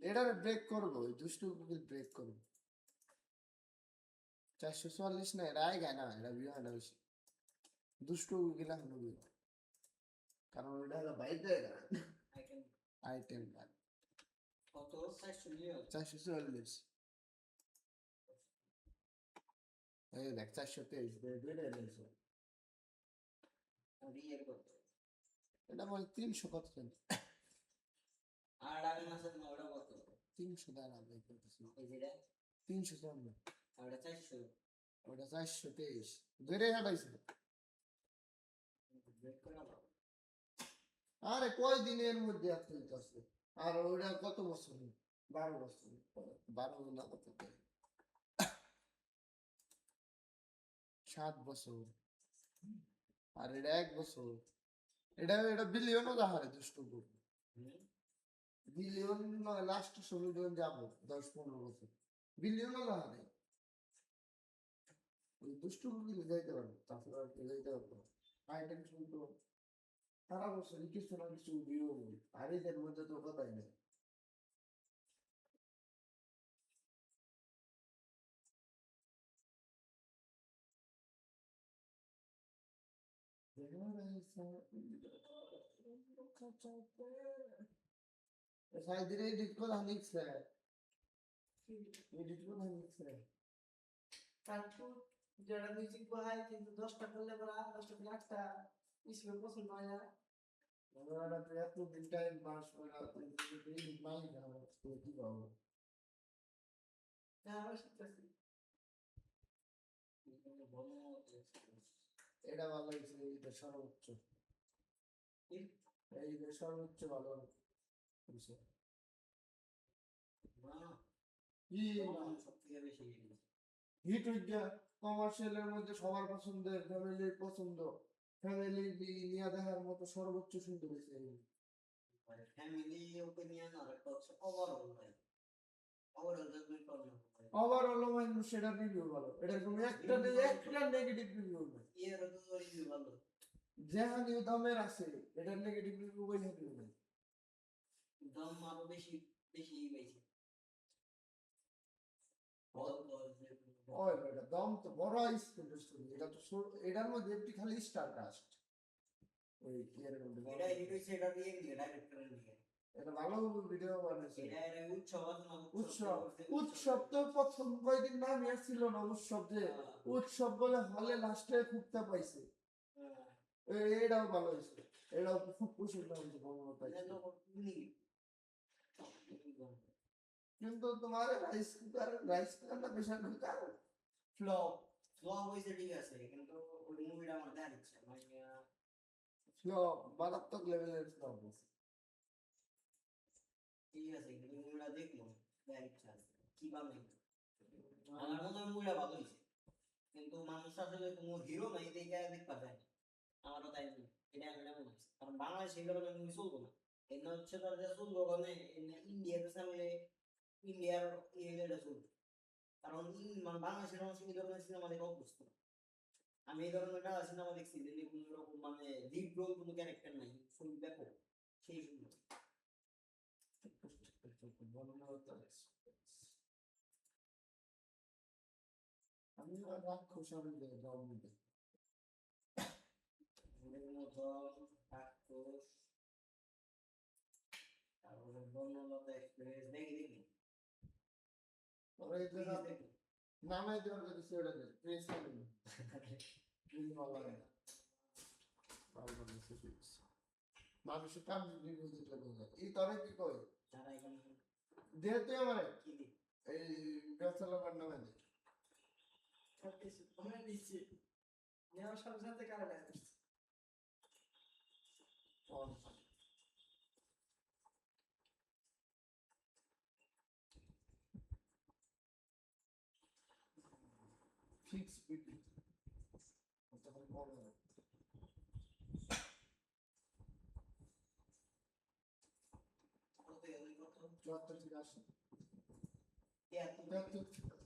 এটা ব্রেক করবো, দুষ্টু গুগল ব্রেক করবো। 444 না, এটা আয় না, এটা বিয়ে হয় না বেশি। দুষ্টু গুগল এখনো বিয়ে, কারণ ওটা হলো বাইরে আইটেম কত 444। এই দেখ 423 দুইটা এনেছে। এটা বলে 300 কত জন, আর আগে মাসে ওটা কত 300 দাঁড়া করতেছি, এই যেটা 300 জন, আর ওটা 400 ওটা 423 দুইটাই হাঁটাইছে। ব্রেক করে নাও। আরে কয় দিনের মধ্যে এত হইতাছে, আর ওটা কত বছর, 12 বছর, 12 না কত, 7 বছর, আর এটা 1 বছর। এটা বিলিয়নও যাহারে দুষ্ট করবে, বিলিয়ন নয়, লাস্ট 16 জন যাবো 10-15 বছর, বিলিয়নও যাহারে ওই দুষ্ট গুলো যাইতে পারবো, তাছাড়া আর কেউ যাইতে পারবো না। আইটেম শুনতো সারা বছর কিছু না কিছু ভিউ, আর এদের মধ্যে তো কথাই নেই। সাইদিরে এডিট করা নিচ্ছে, এডিট করা নিচ্ছে তারপর যারা মিউজিক বাহায় কিন্তু 10টা করলে পরে 10টা থেকে 8টা ইসবে পছন্দ হয় না। আমরা তো এত দিন টাইম পাস করা এডিট নাই না, কি পাবো। হ্যাঁ আমি শিখতেছি। এটা ভালো হয়েছে, এইটা সর্বোচ্চ, এইটা সর্বোচ্চ ভালো হয়েছে। হিট উইথ কমার্শিয়ালের মধ্যে সবার পছন্দের, ফ্যামিলির পছন্দ, ফ্যামিলি নিয়ে দেখার মতো সর্বোচ্চ সুন্দর হয়েছে। ফ্যামিলি ওপিনিয়ন আর একটা হচ্ছে ওভারঅল ভাই, ওভারঅল জাজমেন্ট করলে ওভারঅল মানে সেটা রিভিউ ভালো, এটার কোনো একটা নেগেটিভ রিভিউ নাই। এর তো রিভিউ ভালো, যেখানে দামের আছে এটার নেগেটিভ রিভিউ ওই রিভিউ নাই, দাম আরো বেশি বেশি পাইছে। ওই এটা দাম তো বড় স্টোরি, এটা তো এটার মধ্যে একটি খালি স্টার কাস্ট, ওই এর মধ্যে এটা এডিট হইছে, এটা দিয়ে ডাইরেক্ট করে দিয়ে এটা ভালো ভিডিও বানাইছে। এটা উৎসব আছে না, উৎসব তো প্রথম কয়েকদিন নাম আসছিল না উৎসব, যে উৎসব বলে হলে লাস্টে খুঁজতে পাইছে, এটাও ভালো হয়েছে, এটাও খুব পছন্দ হয়েছে কিন্তু তোমার রাইস কুকার না পেশা ঢুকার ফ্লপ ফ্লপ হইছে ঠিক আছে, কিন্তু ওই মুভিটা আমার দেখার ইচ্ছা মানে ফ্লপ মারাত্মক লেভেলের ফ্লপ ঠিক আছে, কিন্তু মুভিটা দেখলাম দেখার ইচ্ছা আছে কি বানাই। আমার মনে হয় মুভিটা ভালো হয়েছে, কিন্তু মানুষ আসলে কোনো হিরো নাই দেখে দেখতে যায়, আমারও তাই মনে এটা মনে হচ্ছে, কারণ বাংলাদেশে এই ধরনের মুভি চলবো না, এমনি হচ্ছে তার যে চলবো মানে ইন্ডিয়াতে সামনে ইন্ডিয়ার ইয়েটা চলবে, কারণ মানে বাংলাদেশের মানুষ এই ধরনের সিনেমা দেখে অভ্যস্ত। আমি এই ধরনের সিনেমা দেখছি যে কোনো রকম মানে লিড রোল কোনো ক্যারেক্টার নাই, ফুল ব্যাপক সেই সুন্দর। আমি রাক্ষস আমি দাম নিতে তারপরে বর্ণলতা এক্সপ্রেস দেখি নামে দেওয়ার যদি সেটা দেয় প্রেস করবেন ভালো লাগে না, ভালো লাগে মানুষের কাম রিভিউ দিতে বলে এই তবে কি কই যারা এখানে যেহেতু আমার কি দিই এই গাছালার নামে দেয় সব কিছু কমে দিচ্ছি, নেওয়ার সাথে সাথে কারা আসছে। ফিক্স বিপি তখন বড় হয় 74 থেকে 80 73 ঠিক আছে।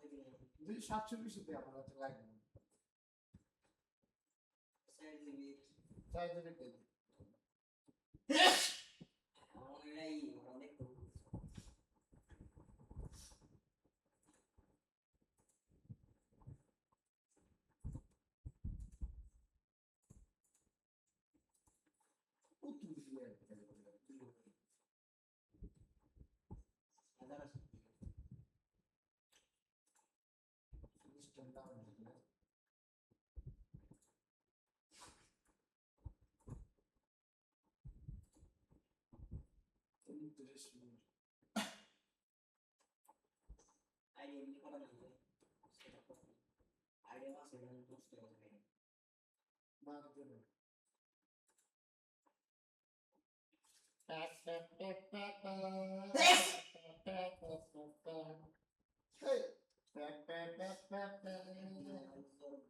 দেখি না 720 তে আমার হাতে লাগবে না। 4 জিবি 4 জিবি আমার এটাই অনেক হাজার আছে সিস্টেম ডাউন হয়ে গেল। আইডিয়া এমনি করা না আইডিয়া আছে নষ্ট হয়ে যাবে মার দেবে।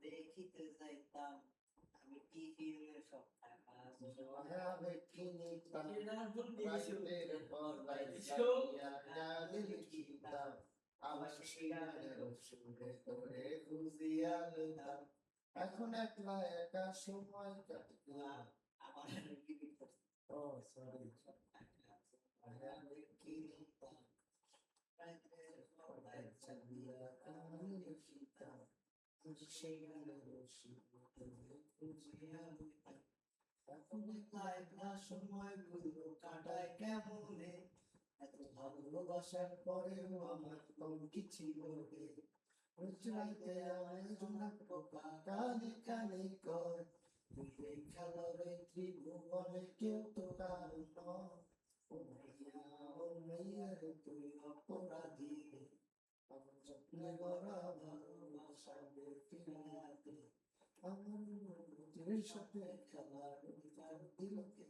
দেখিতে যাইতাম আমি কি ফিল্মের সব টাকা এটা ভুল দিয়েছি এখন একলা একা সময় কাটে। আমার রিপিট করছি ও সরি সময়গুলো কাটায় কেমনে এত ভালোবাসার পরেও আমার কম কিছু বলবে বুঝলাইতে আমার জন্য পোকা কানে কানে কয় তুই এই খেলারে ত্রিভুবনে কেউ তো কারণ নয় ও মাইয়া রে তুই অপরাধী আমার যত্নে গড়া ভালোবাসাকে ফিরাতে আমার নিজের সাথে খেলার অধিকার দিলকে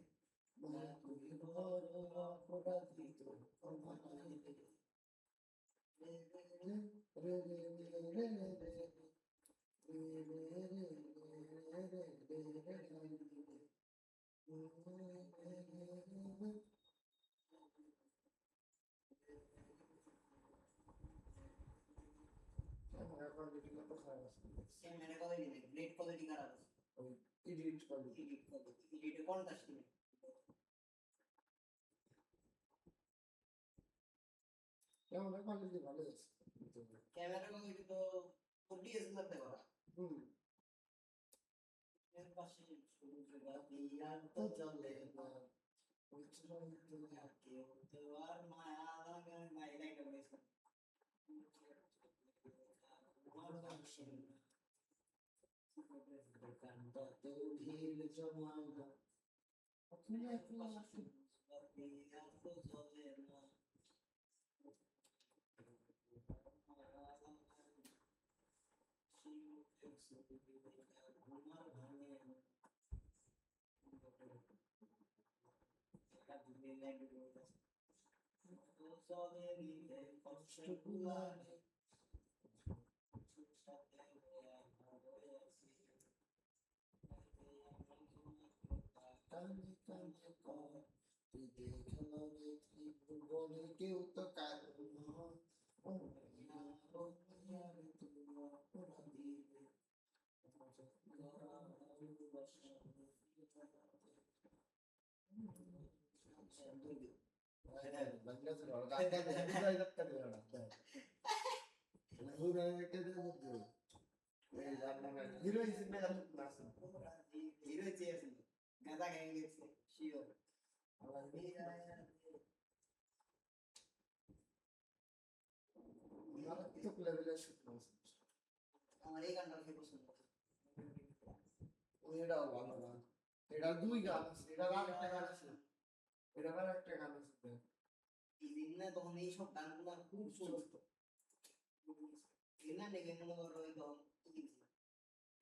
মায়া তুই বড় অপরাধী তোর প্রমাণাই রে রে রে রে রে ক্যামেরা কোয়ালিটি নেই গ্রেড কোয়ালিটি খারাপ আছে এডিট করবি এডিটে কন্ট্রাস্ট নেই কেমন কোয়ালিটি ভালো আছে ক্যামেরা কোয়ালিটি তো ডিএসএলআর তে করা হুম এর পাশে সূর্য বাতি আর তো চলে না ওই চলে আর কেউ তো আর মায়া লাগে না এই লাইনটা বলেছে আমার ভাষণ দোকানটা তো ভিড় জমায় না আপনি একলা আসুন বাতি আর তো চলে না ঘুমার ভাঙে চলে নিলে কষ্ট গুলারে কানে কানে কর তুই দেখলো রে ত্রিভুবনে কেউ তো কারণ নয় ও মাইয়া রে তুই অপরাধী রে আমার যত্নে গড়া ভালোবাসা হিরো চেয়েছিল গাঁদা গায়ে গেছে শিওর আমার এই গানটা খুব পছন্দ এটাও ভালো গান এটা দুই গান আছে এটা আরেকটা গান আছে এটা আরেকটা গান আছে এই দিন না তখন এইসব গানগুলো খুব চলতো এই না নেগে মনে করো ওই তখন